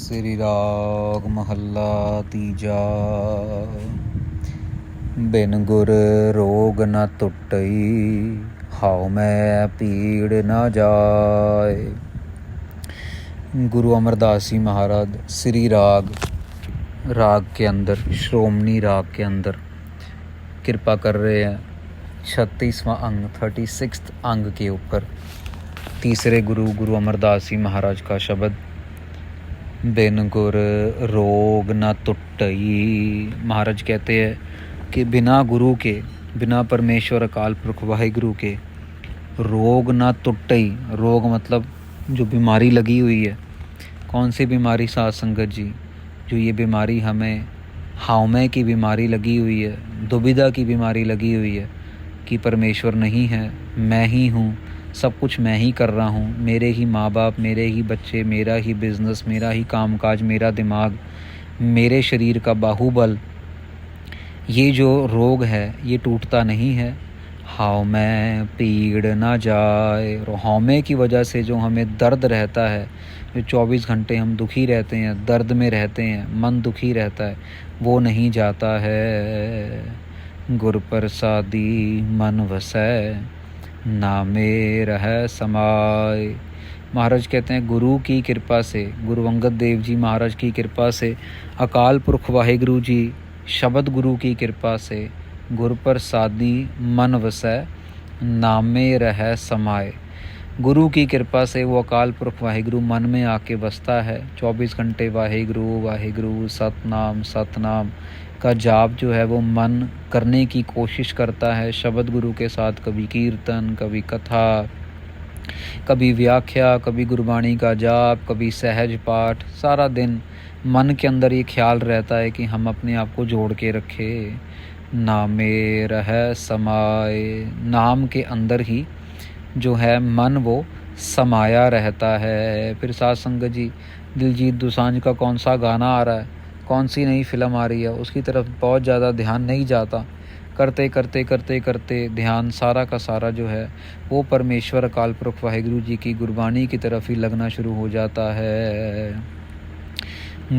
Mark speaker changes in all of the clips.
Speaker 1: श्री राग महला तीजा। बिन गुर रोग न टुटई, हाउ मैं पीड़ न जाए। गुरु अमरदास जी महाराज श्री राग के अंदर, श्रोमणी राग के अंदर कृपा कर रहे हैं 36वां अंग, 36 अंग के ऊपर। तीसरे गुरु अमरदास जी महाराज का शब्द, बिन गुर रोग न टुटई। महाराज कहते हैं कि बिना गुरु के, बिना परमेश्वर अकाल पुरख वाहिगुरु के रोग न टुटई। रोग मतलब जो बीमारी लगी हुई है। कौन सी बीमारी साध संगत जी? जो ये बीमारी हमें हावमे की बीमारी लगी हुई है, दुविधा की बीमारी लगी हुई है कि परमेश्वर नहीं है, मैं ही हूँ, सब कुछ मैं ही कर रहा हूँ, मेरे ही माँ बाप, मेरे ही बच्चे, मेरा ही बिजनेस, मेरा ही कामकाज, मेरा दिमाग, मेरे शरीर का बाहुबल। ये जो रोग है ये टूटता नहीं है। हावमे पीड़ ना जाए। और हावमे की वजह से जो हमें दर्द रहता है, जो 24 घंटे हम दुखी रहते हैं, दर्द में रहते हैं, मन दुखी रहता है, वो नहीं जाता है। गुर प्रसादी मन वसै, नामे रह समाय। महाराज कहते हैं गुरु की कृपा से, गुरु अंगद देव जी महाराज की कृपा से, अकाल पुरख वाहिगुरु जी शब्द गुरु की कृपा से, गुर प्रसादी मन वसै, नामे रह समाय। गुरु की कृपा से वो अकाल पुरख वाहिगुरु मन में आके बसता है। 24 घंटे वाहिगुरु वाहिगुरु सतनाम सतनाम का जाप जो है वो मन करने की कोशिश करता है शब्द गुरु के साथ। कभी कीर्तन, कभी कथा, कभी व्याख्या, कभी गुरबाणी का जाप, कभी सहज पाठ। सारा दिन मन के अंदर ये ख्याल रहता है कि हम अपने आप को जोड़ के रखें। नामे रह समाए। नाम के अंदर ही जो है मन वो समाया रहता है। फिर साध संगत जी, दिलजीत दोसांझ का कौन सा गाना आ रहा है, कौन सी नई फिल्म आ रही है, उसकी तरफ बहुत ज़्यादा ध्यान नहीं जाता। करते करते करते करते ध्यान सारा का सारा जो है वो परमेश्वर अकाल पुरख वाहिगुरु जी की गुरबाणी की तरफ ही लगना शुरू हो जाता है।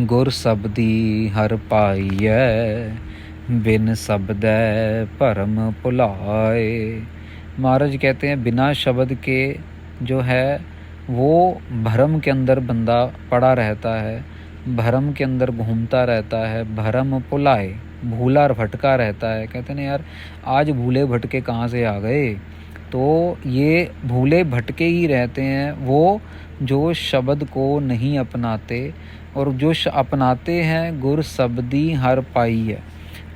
Speaker 1: गुर शब्दी हर पाइयै, बिन शब्दै भरम भुलाए। महाराज कहते हैं बिना शब्द के जो है वो भरम के अंदर बंदा पड़ा रहता है, भरम के अंदर घूमता रहता है। भरम भुलाए, भूला भटका रहता है। कहते हैं यार आज भूले भटके कहाँ से आ गए? तो ये भूले भटके ही रहते हैं वो जो शब्द को नहीं अपनाते। और जो अपनाते हैं गुर शब्दी हर पाई है,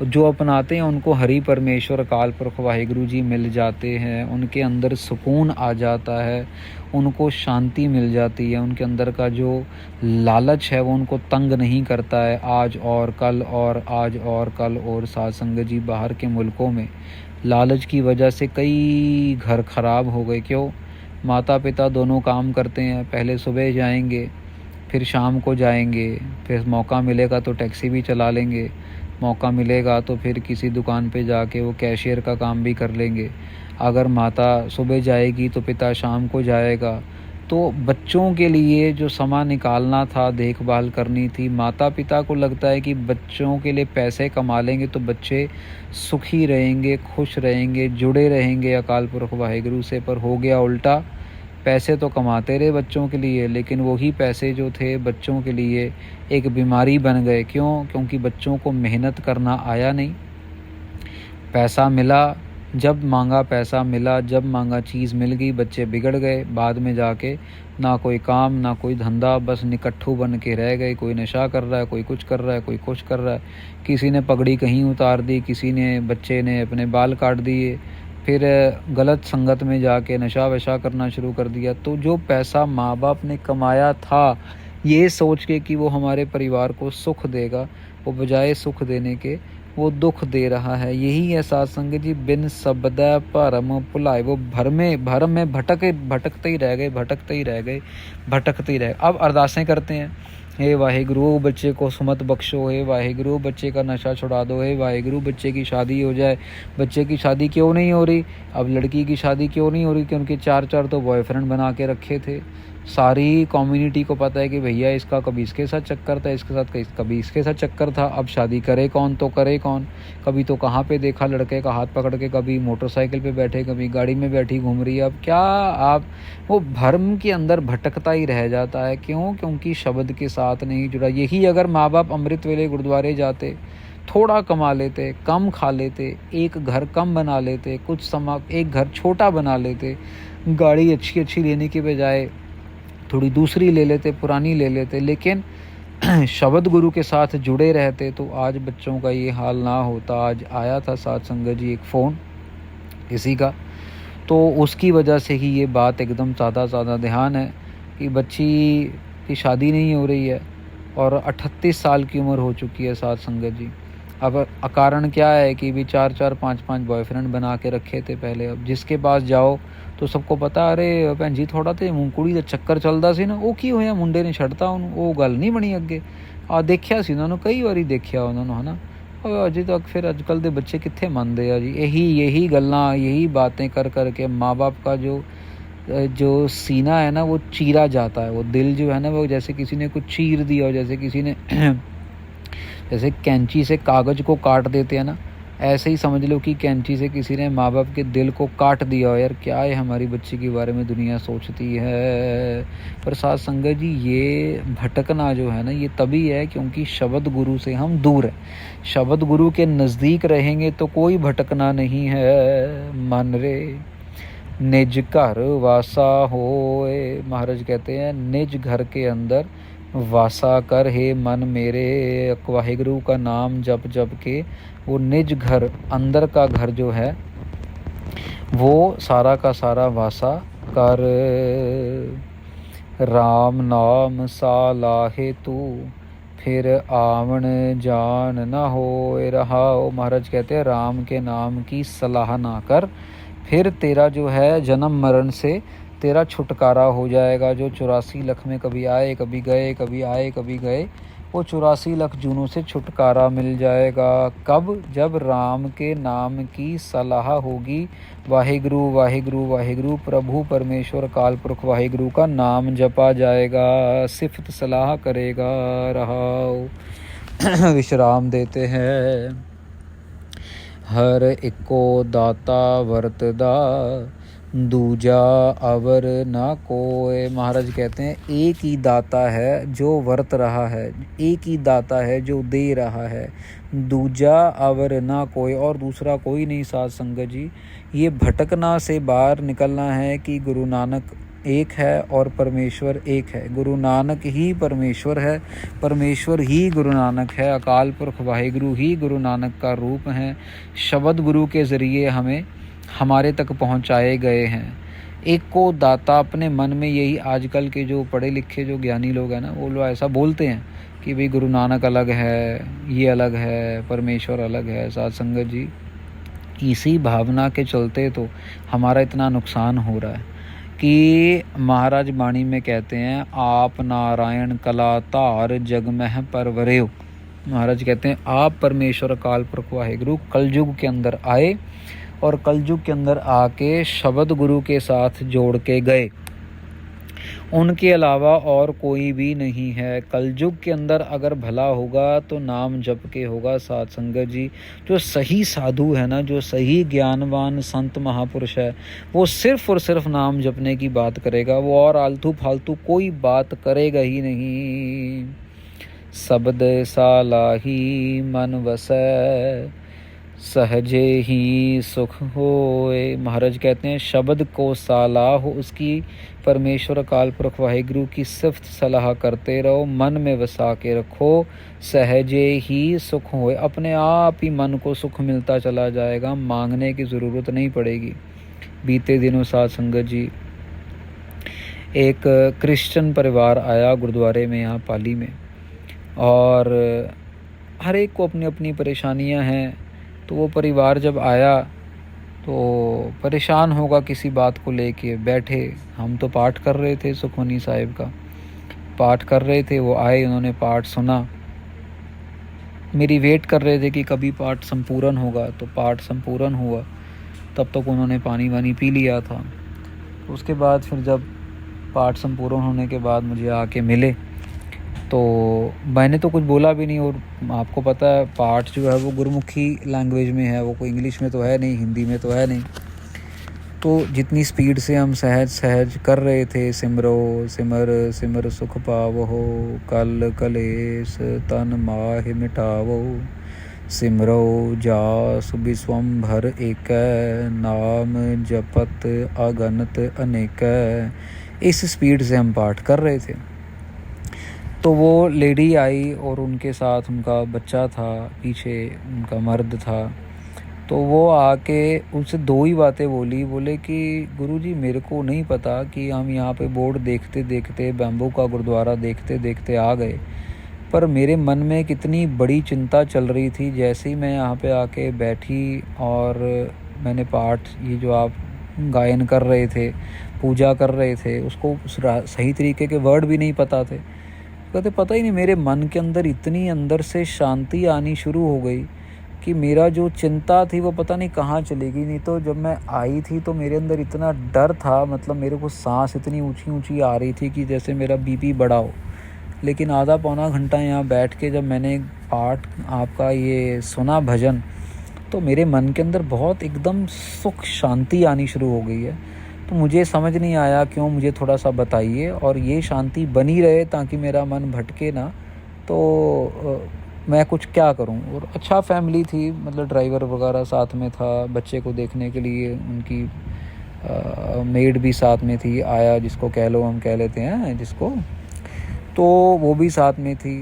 Speaker 1: जो अपनाते हैं उनको हरि परमेश्वर अकाल पुरख वाहिगुरु जी मिल जाते हैं। उनके अंदर सुकून आ जाता है, उनको शांति मिल जाती है। उनके अंदर का जो लालच है वो उनको तंग नहीं करता है। आज और कल और आज और कल और। साध संगत जी बाहर के मुल्कों में लालच की वजह से कई घर खराब हो गए। क्यों? माता पिता दोनों काम करते हैं, पहले सुबह जाएंगे फिर शाम को जाएंगे, फिर मौका मिलेगा तो टैक्सी भी चला लेंगे, मौका मिलेगा तो फिर किसी दुकान पे जाके वो कैशियर का काम भी कर लेंगे। अगर माता सुबह जाएगी तो पिता शाम को जाएगा। तो बच्चों के लिए जो समय निकालना था, देखभाल करनी थी, माता पिता को लगता है कि बच्चों के लिए पैसे कमा लेंगे तो बच्चे सुखी रहेंगे, खुश रहेंगे, जुड़े रहेंगे अकाल पुरख वाहिगुरु से। पर हो गया उल्टा। पैसे तो कमाते रहे बच्चों के लिए, लेकिन वही पैसे जो थे बच्चों के लिए एक बीमारी बन गए। क्यों? क्योंकि बच्चों को मेहनत करना आया नहीं। पैसा मिला, जब मांगा पैसा मिला, जब मांगा चीज़ मिल गई, बच्चे बिगड़ गए। बाद में जाके ना कोई काम ना कोई धंधा, बस निकट्ठू बन के रह गए। कोई नशा कर रहा है, कोई कुछ कर रहा है, कोई कुछ कर रहा है। किसी ने पगड़ी कहीं उतार दी, किसी ने, बच्चे ने अपने बाल काट दिए, फिर गलत संगत में जाके नशा वशा करना शुरू कर दिया। तो जो पैसा माँ बाप ने कमाया था ये सोच के कि वो हमारे परिवार को सुख देगा, वो बजाय सुख देने के वो दुख दे रहा है। यही है साध संगत जी, बिन शब्द भरम भुलाए। वो भरम में भटकते ही रह गए। अब अरदासें करते हैं, हे वाहिगुरु बच्चे को सुमत बख्शो, हे वाहिगुरु बच्चे का नशा छुड़ा दो, हे वाहिगुरु बच्चे की शादी हो जाए। बच्चे की शादी क्यों नहीं हो रही? अब लड़की की शादी क्यों नहीं हो रही? कि उनके 4 तो बॉयफ्रेंड बना के रखे थे। सारी कम्युनिटी को पता है कि भैया इसका कभी इसके साथ चक्कर था, इसके साथ कभी इसके साथ चक्कर था, अब शादी करे कौन तो करे कौन। कभी तो कहाँ पे देखा लड़के का हाथ पकड़ के, कभी मोटरसाइकिल पे बैठे, कभी गाड़ी में बैठी घूम रही है। अब क्या आप, वो भ्रम के अंदर भटकता ही रह जाता है। क्यों? क्योंकि शब्द के साथ नहीं जुड़ा। यही अगर माँ बाप अमृत वेले गुरुद्वारे जाते, थोड़ा कमा लेते, कम खा लेते, एक घर कम बना लेते, कुछ समा एक घर छोटा बना लेते, गाड़ी अच्छी अच्छी लेने के बजाय थोड़ी दूसरी ले लेते, पुरानी ले लेते, लेकिन शब्द गुरु के साथ जुड़े रहते, तो आज बच्चों का ये हाल ना होता। आज आया था साथ संगत जी एक फ़ोन किसी का, तो उसकी वजह से ही ये बात एकदम ज़्यादा ध्यान है कि बच्ची की शादी नहीं हो रही है और 38 साल की उम्र हो चुकी है साथ संगत जी। अब कारण क्या है कि भी 4-4 5-5 बॉयफ्रेंड बना के रखे थे पहले। अब जिसके पास जाओ तो सबको पता, अरे भैन जी थोड़ा तो मूंगकुड़ी का चक्कर चलता सी ना, वो की होया मुंडे ने छड़ता उन्होंने, वो गल नहीं बनी अगे। देखिया सी उन्होंने, कई बारी देखिया उन्होंने, है ना। और अजे तक फिर अजकल के बच्चे कितने मनते आ जी। यही गल्लां, यही बातें कर के माँ बाप का जो सीना है ना वो चीरा जाता है। वो दिल जो है ना वो जैसे किसी ने कुछ चीर दिया, जैसे किसी ने जैसे कैंची से कागज़ को काट देते हैं ना, ऐसे ही समझ लो कि कैंची से किसी ने माँ बाप के दिल को काट दिया हो। यार क्या है हमारी बच्ची के बारे में दुनिया सोचती है। पर साथ संगत जी ये भटकना जो है ना ये तभी है क्योंकि शब्द गुरु से हम दूर हैं। शब्द गुरु के नज़दीक रहेंगे तो कोई भटकना नहीं है। मन रे निज घर वासा होए, महाराज कहते हैं निज घर के अंदर वासा कर हे मन मेरे। वाहिगुरु का नाम जप के वो निज घर, अंदर का घर जो है वो सारा का सारा वासा कर। राम नाम सालाहे तू फिर आवन जान न होए रहाओ। महाराज कहते हैं राम के नाम की सलाह ना कर, फिर तेरा जो है जन्म मरण से तेरा छुटकारा हो जाएगा। जो 84 लाख में कभी आए कभी गए, कभी आए कभी गए, वो 84 लाख जूनों से छुटकारा मिल जाएगा। कब? जब राम के नाम की सलाह होगी। वाहिगुरु वाहिगुरु वाहिगुरु प्रभु परमेश्वर काल पुरख वाहिगुरु का नाम जपा जाएगा। सिफत सलाह करेगा रहाओ। विश्राम देते हैं। हर इको दाता वरतदा दूजा अवर ना कोय। महाराज कहते हैं एक ही दाता है जो वर्त रहा है, एक ही दाता है जो दे रहा है, दूजा अवर ना कोई, और दूसरा कोई नहीं। साथ संगत जी ये भटकना से बाहर निकलना है कि गुरु नानक एक है और परमेश्वर एक है। गुरु नानक ही परमेश्वर है, परमेश्वर ही गुरु नानक है। अकाल पुरख वाहिगुरु ही गुरु नानक का रूप है। शब्द गुरु के ज़रिए हमें हमारे तक पहुंचाए गए हैं। एक को दाता अपने मन में, यही आजकल के जो पढ़े लिखे जो ज्ञानी लोग हैं ना वो लोग ऐसा बोलते हैं कि भाई गुरु नानक अलग है, ये अलग है, परमेश्वर अलग है। साथ संगत जी इसी भावना के चलते तो हमारा इतना नुकसान हो रहा है कि महाराज वाणी में कहते हैं आप नारायण कला धार जग मह परवरेव। महाराज कहते हैं आप परमेश्वर काल पुरख वाहिगुरु कलयुग के अंदर आए और कलयुग के अंदर आके शब्द गुरु के साथ जोड़ के गए। उनके अलावा और कोई भी नहीं है। कलयुग के अंदर अगर भला होगा तो नाम जप के होगा। साथ संगत जी जो सही साधु है ना, जो सही ज्ञानवान संत महापुरुष है, वो सिर्फ और सिर्फ नाम जपने की बात करेगा। वो और आलतू फालतू कोई बात करेगा ही नहीं। शब्द सालाही मन वसै सहजे ही सुख होए। महाराज कहते हैं शब्द को सालाह हो, उसकी परमेश्वर काल पुरख वाहिगुरु की सिफ्त सलाह करते रहो, मन में वसा के रखो, सहजे ही सुख होए। अपने आप ही मन को सुख मिलता चला जाएगा, मांगने की ज़रूरत नहीं पड़ेगी। बीते दिनों साथ संगत जी एक क्रिश्चियन परिवार आया गुरुद्वारे में यहाँ पाली में, और हर एक को अपनी अपनी परेशानियाँ हैं। तो वो परिवार जब आया तो परेशान होगा किसी बात को लेके, बैठे, हम तो पाठ कर रहे थे, सुखमनी साहिब का पाठ कर रहे थे। वो आए, उन्होंने पाठ सुना, मेरी वेट कर रहे थे कि कभी पाठ संपूर्ण होगा। तो पाठ संपूर्ण हुआ, तब तक उन्होंने पानी वानी पी लिया था। उसके बाद फिर जब पाठ संपूर्ण होने के बाद मुझे आके मिले, तो मैंने तो कुछ बोला भी नहीं। और आपको पता है पाठ जो है वो गुरुमुखी लैंग्वेज में है, वो कोई इंग्लिश में तो है नहीं, हिंदी में तो है नहीं। तो जितनी स्पीड से हम सहज सहज कर रहे थे, सिमरो सिमर सिमर सुख पावो, कल कलेस तन माहि मिटावो, सिमरो जास विश्वम्भर एक, नाम जपत अगणत अनेक। इस स्पीड से हम पाठ कर रहे थे। तो वो लेडी आई और उनके साथ उनका बच्चा था, पीछे उनका मर्द था। तो वो आके उनसे दो ही बातें बोली। बोले कि गुरुजी मेरे को नहीं पता कि हम यहाँ पे बोर्ड देखते देखते, बैम्बू का गुरुद्वारा देखते देखते आ गए, पर मेरे मन में कितनी बड़ी चिंता चल रही थी। जैसे ही मैं यहाँ पे आके बैठी और मैंने पाठ, ये जो आप गायन कर रहे थे, पूजा कर रहे थे, उसको सही तरीके के वर्ड भी नहीं पता थे। कहते पता ही नहीं, मेरे मन के अंदर इतनी अंदर से शांति आनी शुरू हो गई कि मेरा जो चिंता थी वो पता नहीं कहाँ चली गई। नहीं तो जब मैं आई थी तो मेरे अंदर इतना डर था, मतलब मेरे को सांस इतनी ऊंची ऊंची आ रही थी कि जैसे मेरा बीपी बढ़ा हो। लेकिन आधा पौना घंटा यहाँ बैठ के जब मैंने पाठ आपका ये सुना भजन, तो मेरे मन के अंदर बहुत एकदम सुख शांति आनी शुरू हो गई है। तो मुझे समझ नहीं आया क्यों, मुझे थोड़ा सा बताइए, और ये शांति बनी रहे ताकि मेरा मन भटके ना। तो मैं कुछ क्या करूं। और अच्छा फैमिली थी, मतलब ड्राइवर वगैरह साथ में था, बच्चे को देखने के लिए उनकी मेड भी साथ में थी, आया जिसको कह लो, हम कह लेते हैं जिसको, तो वो भी साथ में थी।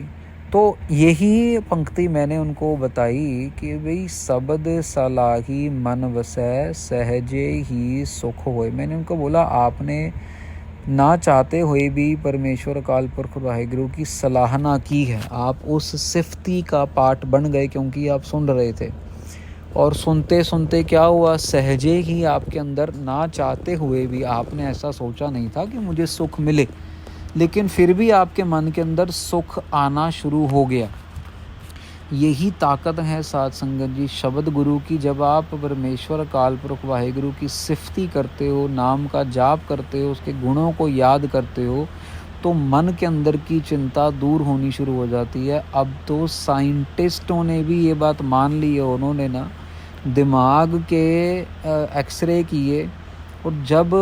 Speaker 1: तो यही पंक्ति मैंने उनको बताई कि भाई शब्द सलाही मन वसै, सहजे ही सुख होए। मैंने उनको बोला आपने ना चाहते हुए भी परमेश्वर अकाल पुरख वाहिगुरु की सराहना की है, आप उस सिफती का पाठ बन गए क्योंकि आप सुन रहे थे। और सुनते सुनते क्या हुआ, सहजे ही आपके अंदर, ना चाहते हुए भी आपने ऐसा सोचा नहीं था कि मुझे सुख मिले, लेकिन फिर भी आपके मन के अंदर सुख आना शुरू हो गया। यही ताकत है साध संगत जी शब्द गुरु की। जब आप परमेश्वर काल पुरख वाहिगुरु की सिफती करते हो, नाम का जाप करते हो, उसके गुणों को याद करते हो, तो मन के अंदर की चिंता दूर होनी शुरू हो जाती है। अब तो साइंटिस्टों ने भी ये बात मान ली है। उन्होंने ना दिमाग के एक्सरे किए, और जब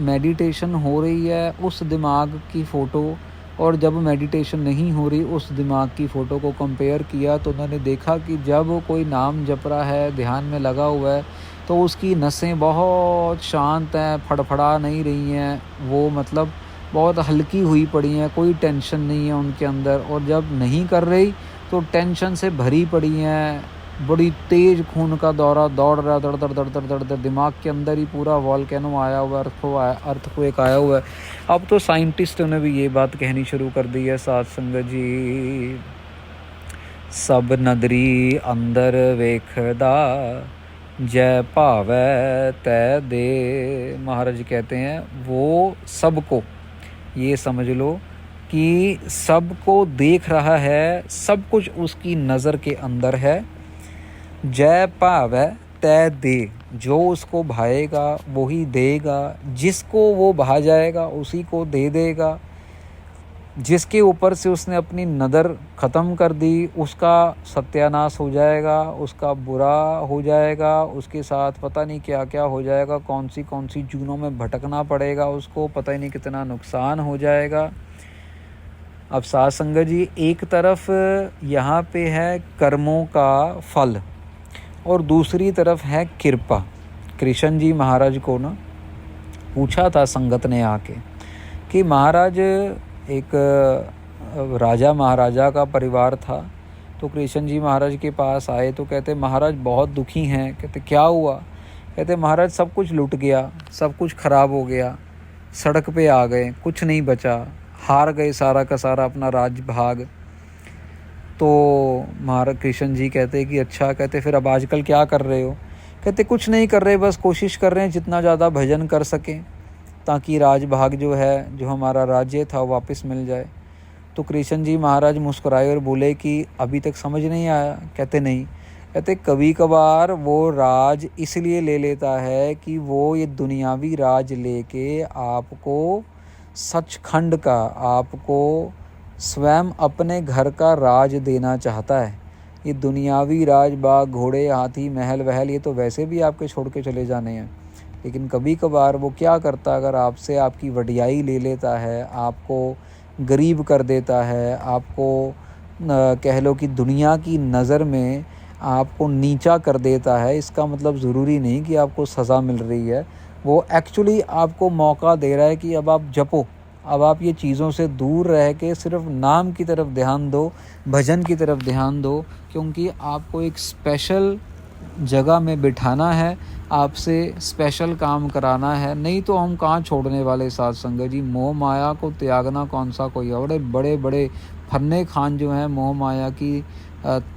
Speaker 1: मेडिटेशन हो रही है उस दिमाग की फ़ोटो और जब मेडिटेशन नहीं हो रही उस दिमाग की फ़ोटो को कंपेयर किया, तो उन्होंने देखा कि जब कोई नाम जप रहा है, ध्यान में लगा हुआ है, तो उसकी नसें बहुत शांत हैं, फड़फड़ा नहीं रही हैं, वो मतलब बहुत हल्की हुई पड़ी हैं, कोई टेंशन नहीं है उनके अंदर। और जब नहीं कर रही तो टेंशन से भरी पड़ी हैं, बड़ी तेज़ खून का दौरा दौड़ रहा, दड़ दड़ दड़ दड़ दड़ दड़, दिमाग के अंदर ही पूरा वॉल्केनो आया हुआ है, अर्थक्वेक आया हुआ है। अब तो साइंटिस्टों ने भी ये बात कहनी शुरू कर दी है साध संगत जी, सब नदरी अंदर वेखदा, जय भावै तै दे। महाराज कहते हैं वो सबको, ये समझ लो कि सबको देख रहा है, सब कुछ उसकी नज़र के अंदर है। जय भावै तै दे, जो उसको भाएगा वही देगा, जिसको वो भा जाएगा उसी को दे देगा। जिसके ऊपर से उसने अपनी नज़र ख़त्म कर दी उसका सत्यानाश हो जाएगा, उसका बुरा हो जाएगा, उसके साथ पता नहीं क्या क्या हो जाएगा, कौन सी जूनों में भटकना पड़ेगा उसको, पता ही नहीं कितना नुकसान हो जाएगा। अब साध संगत जी, एक तरफ यहाँ पे है कर्मों का फल और दूसरी तरफ है कृपा। कृष्ण जी महाराज को ना पूछा था संगत ने आके कि महाराज, एक राजा महाराजा का परिवार था, तो कृष्ण जी महाराज के पास आए तो कहते महाराज बहुत दुखी हैं। कहते क्या हुआ? कहते महाराज सब कुछ लुट गया, सब कुछ खराब हो गया, सड़क पे आ गए, कुछ नहीं बचा, हार गए सारा का सारा अपना राज भाग। तो महाराज कृष्ण जी कहते कि अच्छा, कहते फिर अब आजकल क्या कर रहे हो? कहते कुछ नहीं कर रहे, बस कोशिश कर रहे हैं जितना ज़्यादा भजन कर सकें ताकि राज भाग जो है, जो हमारा राज्य था वापस मिल जाए। तो कृष्ण जी महाराज मुस्कुराए और बोले कि अभी तक समझ नहीं आया? कहते नहीं। कहते कभी कभार वो राज इसलिए ले लेता है कि वो ये दुनियावी राज लेके आपको सचखंड का, आपको स्वयं अपने घर का राज देना चाहता है। ये दुनियावी राज, बाग, घोड़े, हाथी, महल वहल, ये तो वैसे भी आपके छोड़ के चले जाने हैं। लेकिन कभी कभार वो क्या करता है, अगर आपसे आपकी वडियाई ले लेता है, आपको गरीब कर देता है, आपको कह लो कि दुनिया की नज़र में आपको नीचा कर देता है। इसका मतलब ज़रूरी नहीं कि आपको सज़ा मिल रही है, वो एक्चुअली आपको मौका दे रहा है कि अब आप जपो, अब आप ये चीज़ों से दूर रह के सिर्फ नाम की तरफ ध्यान दो, भजन की तरफ ध्यान दो, क्योंकि आपको एक स्पेशल जगह में बिठाना है, आपसे स्पेशल काम कराना है। नहीं तो हम कहाँ छोड़ने वाले साथ संगत जी। मोह माया को त्यागना कौन सा कोई है। बड़े बड़े फन्ने खान जो हैं मोह माया की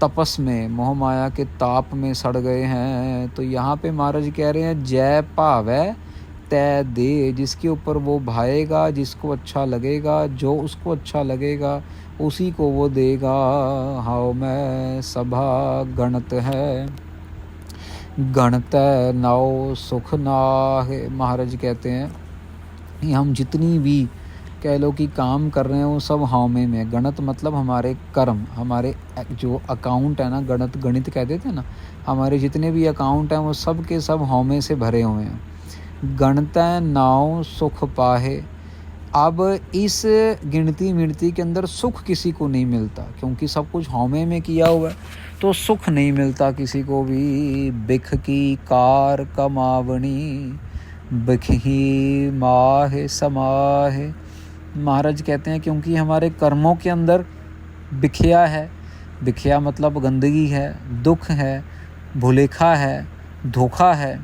Speaker 1: तपस में, मोह माया के ताप में सड़ गए हैं। तो यहाँ पे महाराज कह रहे हैं जय भावै तै दे, जिसके ऊपर वो भाएगा, जिसको अच्छा लगेगा, जो उसको अच्छा लगेगा उसी को वो देगा। हाओ मैं सभा गणत है, गणत नाओ सुख नाहे। महाराज कहते हैं कि हम जितनी भी कह लो कि काम कर रहे हैं वो सब हौमे में। गणत मतलब हमारे कर्म, हमारे जो अकाउंट है ना, गणित कह देते हैं ना, हमारे जितने भी अकाउंट हैं वो सब के सब हौमे से भरे हुए हैं। गणत नाओ सुख पाहे। अब इस गिनती मिणती के अंदर सुख किसी को नहीं मिलता, क्योंकि सब कुछ हौमे में किया हुआ है, तो सुख नहीं मिलता किसी को भी। बिख की कार कमावनी, बिख ही माहे समाहे। महाराज कहते हैं क्योंकि हमारे कर्मों के अंदर बिखिया है। बिखिया मतलब गंदगी है, दुख है, भुलेखा है, धोखा है।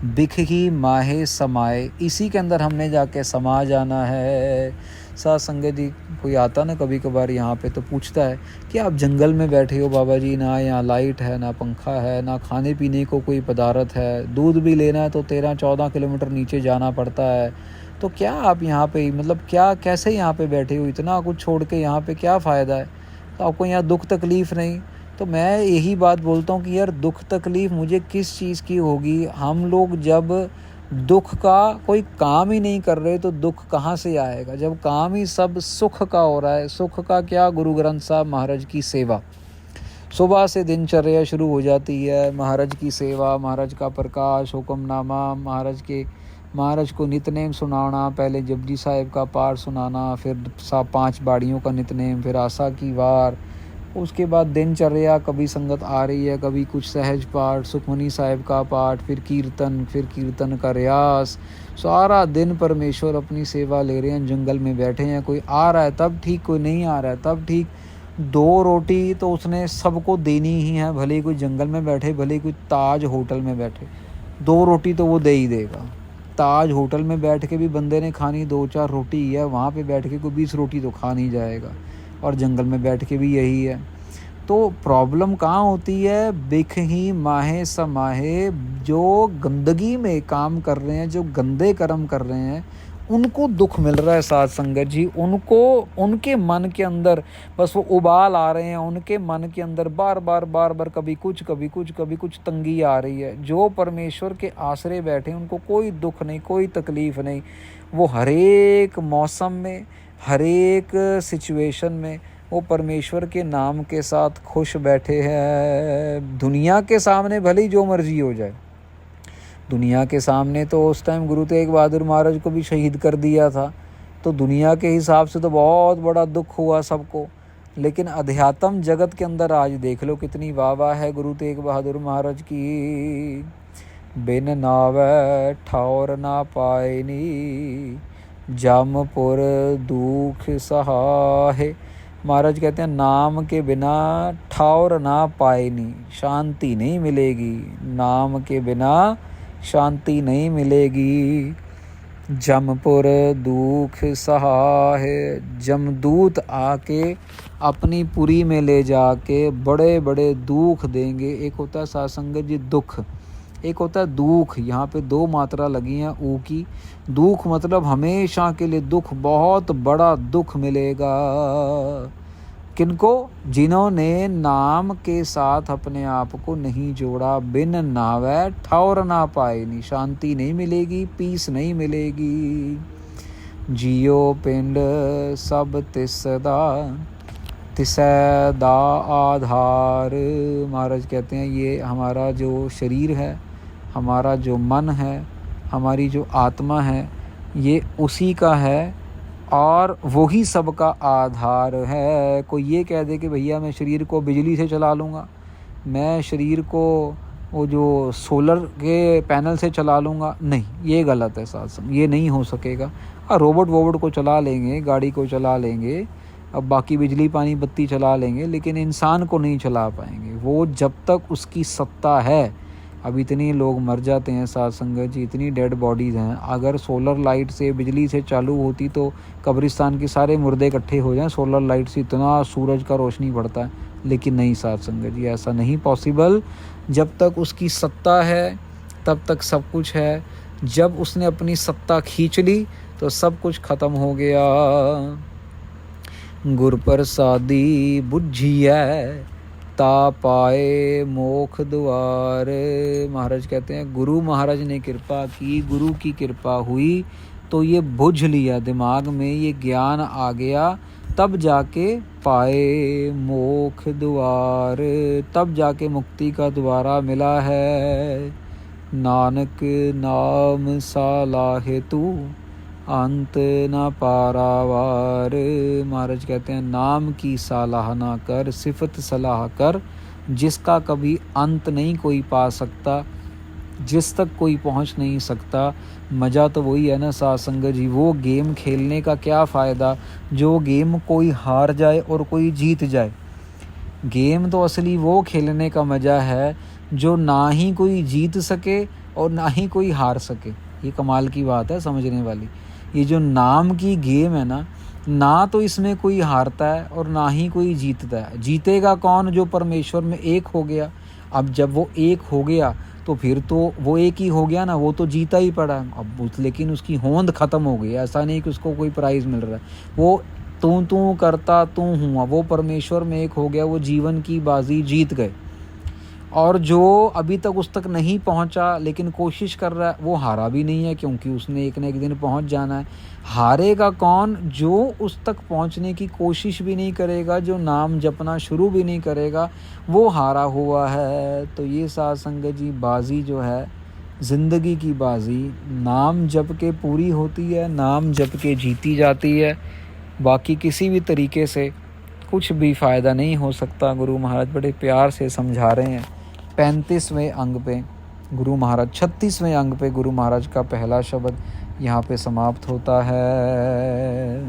Speaker 1: बिख ही माहे समाए, इसी के अंदर हमने जाके समा जाना है। साथ संगत जी, कोई आता ना कभी कभार यहाँ पे तो पूछता है कि आप जंगल में बैठे हो बाबा जी, ना यहाँ लाइट है, ना पंखा है, ना खाने पीने को कोई पदार्थ है, दूध भी लेना है तो 13-14 किलोमीटर नीचे जाना पड़ता है, तो क्या आप यहाँ पे मतलब क्या कैसे यहाँ पे बैठे हो, इतना कुछ छोड़ के यहाँ पे क्या फ़ायदा है? तो आपको यहाँ दुख तकलीफ़ नहीं। तो मैं यही बात बोलता हूँ कि यार दुख तकलीफ़ मुझे किस चीज़ की होगी। हम लोग जब दुख का कोई काम ही नहीं कर रहे तो दुख कहाँ से आएगा, जब काम ही सब सुख का हो रहा है। सुख का क्या, गुरु ग्रंथ साहब महाराज की सेवा। सुबह से दिनचर्या शुरू हो जाती है, महाराज की सेवा, महाराज का प्रकाश, हुक्मनामा, महाराज को नितनेम सुनाना, पहले जपजी साहिब का पाठ सुनाना, फिर 5 बाड़ियों का नितनेम, फिर आशा की वार, उसके बाद दिनचर्या, कभी संगत आ रही है, कभी कुछ सहज पाठ, सुखमनी साहिब का पाठ, फिर कीर्तन का रियास। सारा दिन परमेश्वर अपनी सेवा ले रहे हैं, जंगल में बैठे हैं। कोई आ रहा है तब ठीक, कोई नहीं आ रहा है तब ठीक। 2 रोटी तो उसने सबको देनी ही है, भले ही कोई जंगल में बैठे, भले ही कोई ताज होटल में बैठे, 2 रोटी तो वो दे ही देगा। ताज होटल में बैठ के भी बंदे ने खानी 2-4 रोटी ही है, वहाँ पे बैठ के कोई 20 रोटी तो खा नहीं जाएगा, और जंगल में बैठ के भी यही है। तो प्रॉब्लम कहाँ होती है, बिख ही माहे समाहे। जो गंदगी में काम कर रहे हैं, जो गंदे कर्म कर रहे हैं, उनको दुख मिल रहा है साथ संगत जी। उनको, उनके मन के अंदर बस वो उबाल आ रहे हैं, उनके मन के अंदर बार बार कभी कुछ तंगी आ रही है। जो परमेश्वर के आसरे बैठे उनको कोई दुख नहीं, कोई तकलीफ़ नहीं। वो हर एक मौसम में, हर एक सिचुएशन में वो परमेश्वर के नाम के साथ खुश बैठे हैं। दुनिया के सामने भले ही जो मर्जी हो जाए, दुनिया के सामने तो उस टाइम गुरु तेग बहादुर महाराज को भी शहीद कर दिया था, तो दुनिया के हिसाब से तो बहुत बड़ा दुख हुआ सबको। लेकिन अध्यात्म जगत के अंदर आज देख लो कितनी वाह है गुरु तेग बहादुर महाराज की। बिन नावै ठौर ना पायनी, जमपुर दुख सहाहे। महाराज कहते हैं नाम के बिना ठौर ना पायनी, शांति नहीं मिलेगी। नाम के बिना शांति नहीं मिलेगी। जमपुर दुख सहाय, जमदूत आके अपनी पुरी में ले जाके बड़े बड़े दुख देंगे। एक होता है सासंगत जी दुख, एक होता है दुख। यहाँ पे 2 मात्रा लगी हैं ऊ की। दुख मतलब हमेशा के लिए दुख, बहुत बड़ा दुख मिलेगा। किनको? जिन्होंने नाम के साथ अपने आप को नहीं जोड़ा। बिन नावै ठौर ना पाए, शांति नहीं मिलेगी, पीस नहीं मिलेगी। जियो पिंड सब तिसदा तिसै दा आधार। महाराज कहते हैं ये हमारा जो शरीर है, हमारा जो मन है, हमारी जो आत्मा है, ये उसी का है और वही सबका आधार है। कोई ये कह दे कि भैया मैं शरीर को बिजली से चला लूँगा, मैं शरीर को वो जो सोलर के पैनल से चला लूँगा, नहीं, ये गलत है साथ। ये नहीं हो सकेगा। रोबोट को चला लेंगे, गाड़ी को चला लेंगे, अब बाकी बिजली पानी बत्ती चला लेंगे, लेकिन इंसान को नहीं चला पाएंगे। वो जब तक उसकी सत्ता है, अब इतने लोग मर जाते हैं साथ संगत जी, इतनी डेड बॉडीज़ हैं। अगर सोलर लाइट से बिजली से चालू होती तो कब्रिस्तान के सारे मुर्दे इकट्ठे हो जाएं। सोलर लाइट से इतना सूरज का रोशनी पड़ता है, लेकिन नहीं साथ संगत जी, ऐसा नहीं पॉसिबल। जब तक उसकी सत्ता है तब तक सब कुछ है। जब उसने अपनी सत्ता खींच ली तो सब कुछ ख़त्म हो गया। गुर प्रसादी बुझिए ता पाए मोख द्वार। महाराज कहते हैं गुरु महाराज ने कृपा की, गुरु की कृपा हुई तो ये बुझ लिया, दिमाग में ये ज्ञान आ गया, तब जाके पाए मोख द्वार, तब जाके मुक्ति का द्वारा मिला है। नानक नाम सालाहे तू अंत न पारावार। महाराज कहते हैं नाम की सराहना कर, सिफत सलाह कर, जिसका कभी अंत नहीं कोई पा सकता, जिस तक कोई पहुंच नहीं सकता। मज़ा तो वही है ना साथ संगत जी, वो गेम खेलने का क्या फ़ायदा जो गेम कोई हार जाए और कोई जीत जाए। गेम तो असली वो खेलने का मज़ा है जो ना ही कोई जीत सके और ना ही कोई हार सके। ये कमाल की बात है समझने वाली। ये जो नाम की गेम है ना तो इसमें कोई हारता है और ना ही कोई जीतता है। जीतेगा कौन? जो परमेश्वर में एक हो गया। अब जब वो एक हो गया तो फिर तो वो एक ही हो गया ना, वो तो जीता ही पड़ा। अब लेकिन उसकी होंद ख़त्म हो गई। ऐसा नहीं कि उसको कोई प्राइज़ मिल रहा है, वो तू करता तू हुआ, वो परमेश्वर में एक हो गया, वो जीवन की बाजी जीत गए। और जो अभी तक उस तक नहीं पहुंचा लेकिन कोशिश कर रहा है, वो हारा भी नहीं है, क्योंकि उसने एक न एक दिन पहुंच जाना है। हारेगा कौन? जो उस तक पहुंचने की कोशिश भी नहीं करेगा, जो नाम जपना शुरू भी नहीं करेगा, वो हारा हुआ है। तो ये साथ संगत जी बाजी जो है ज़िंदगी की बाजी, नाम जप के पूरी होती है, नाम जप के जीती जाती है। बाकी किसी भी तरीके से कुछ भी फ़ायदा नहीं हो सकता। गुरु महाराज बड़े प्यार से समझा रहे हैं। 35वें अंग पे गुरु महाराज 36वें अंग पे गुरु महाराज का पहला शब्द यहाँ पे समाप्त होता है।